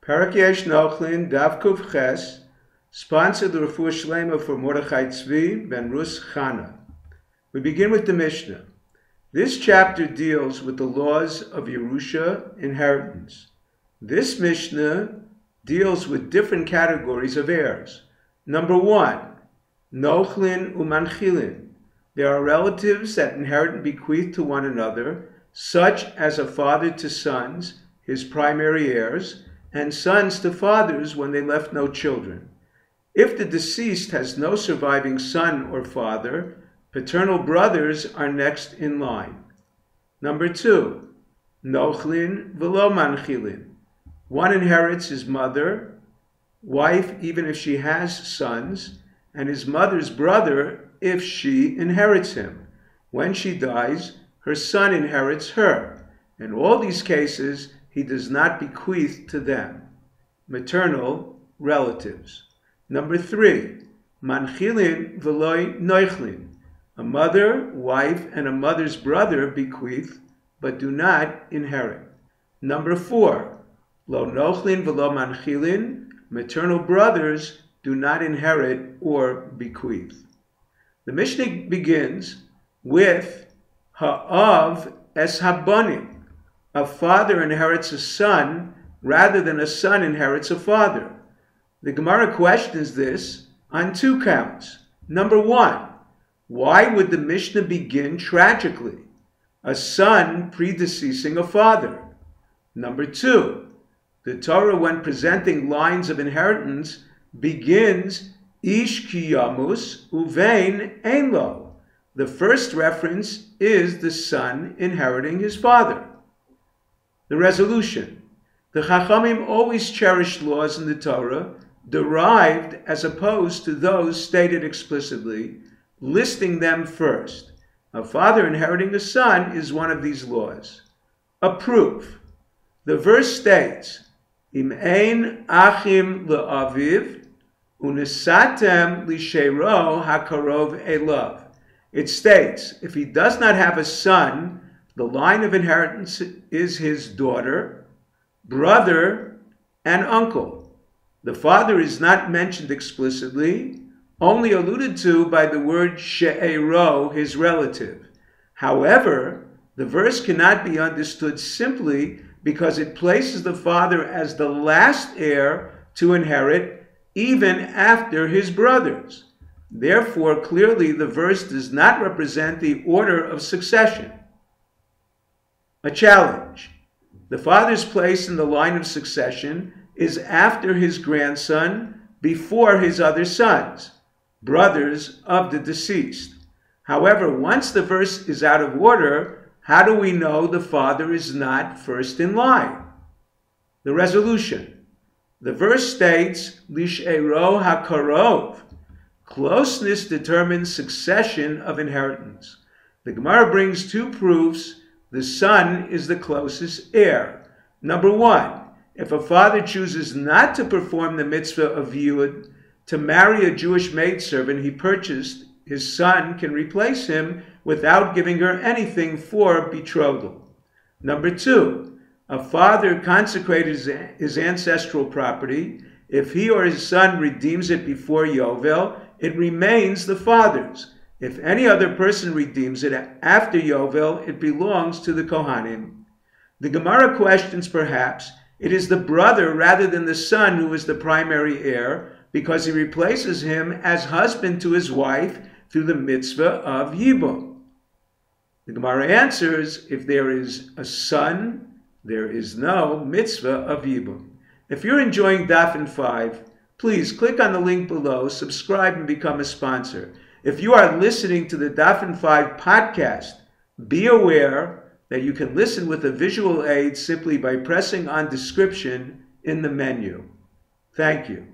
Parak Yesh Nochlin, Dav Kuf Ches, sponsored the Refuah Shlema for Mordechai Tzvi ben Rus Chana. We begin with the Mishnah. This chapter deals with the laws of Yerusha, inheritance. This Mishnah deals with different categories of heirs. Number 1, Nochlin umanchilin. There are relatives that inherit and bequeath to one another, such as a father to sons, his primary heirs, and sons to fathers when they left no children. If the deceased has no surviving son or father, paternal brothers are next in line. Number 2, Nochlin v'lo manchilin. One inherits his mother, wife even if she has sons, and his mother's brother if she inherits him. When she dies, her son inherits her. In all these cases, he does not bequeath to them. Maternal relatives. Number 3, manchilin v'lo nochlin. A mother, wife, and a mother's brother bequeath, but do not inherit. Number 4, lo nochlin v'lo manchilin. Maternal brothers do not inherit or bequeath. The Mishnah begins with ha'av es habanim. A father inherits a son rather than a son inherits a father. The Gemara questions this on 2 counts. Number 1, why would the Mishnah begin tragically? A son predeceasing a father. Number 2, the Torah, when presenting lines of inheritance, begins ish ki yamus uvein ein lo. The first reference is the son inheriting his father. The resolution. The Chachamim always cherished laws in the Torah derived as opposed to those stated explicitly, listing them first. A father inheriting a son is one of these laws. A proof. The verse states, Im ein achim le'aviv, unesatem lishero hakarov elav. It states, if he does not have a son, the line of inheritance is his daughter, brother, and uncle. The father is not mentioned explicitly, only alluded to by the word she'ero, his relative. However, the verse cannot be understood simply because it places the father as the last heir to inherit even after his brothers. Therefore, clearly the verse does not represent the order of succession. A challenge. The father's place in the line of succession is after his grandson, before his other sons, brothers of the deceased. However, once the verse is out of order, how do we know the father is not first in line? The resolution. The verse states, Lish'ero hakarov. Closeness determines succession of inheritance. The Gemara brings 2 proofs the son is the closest heir. Number 1, if a father chooses not to perform the mitzvah of Yud, to marry a Jewish maidservant he purchased, his son can replace him without giving her anything for betrothal. Number 2, a father consecrated his ancestral property. If he or his son redeems it before Yovel, it remains the father's. If any other person redeems it after Yovel, it belongs to the Kohanim. The Gemara questions perhaps it is the brother rather than the son who is the primary heir because he replaces him as husband to his wife through the mitzvah of Yibum. The Gemara answers, if there is a son, there is no mitzvah of Yibum. If you're enjoying Daf 5, please click on the link below, subscribe, and become a sponsor. If you are listening to the Daf 5 podcast, be aware that you can listen with a visual aid simply by pressing on description in the menu. Thank you.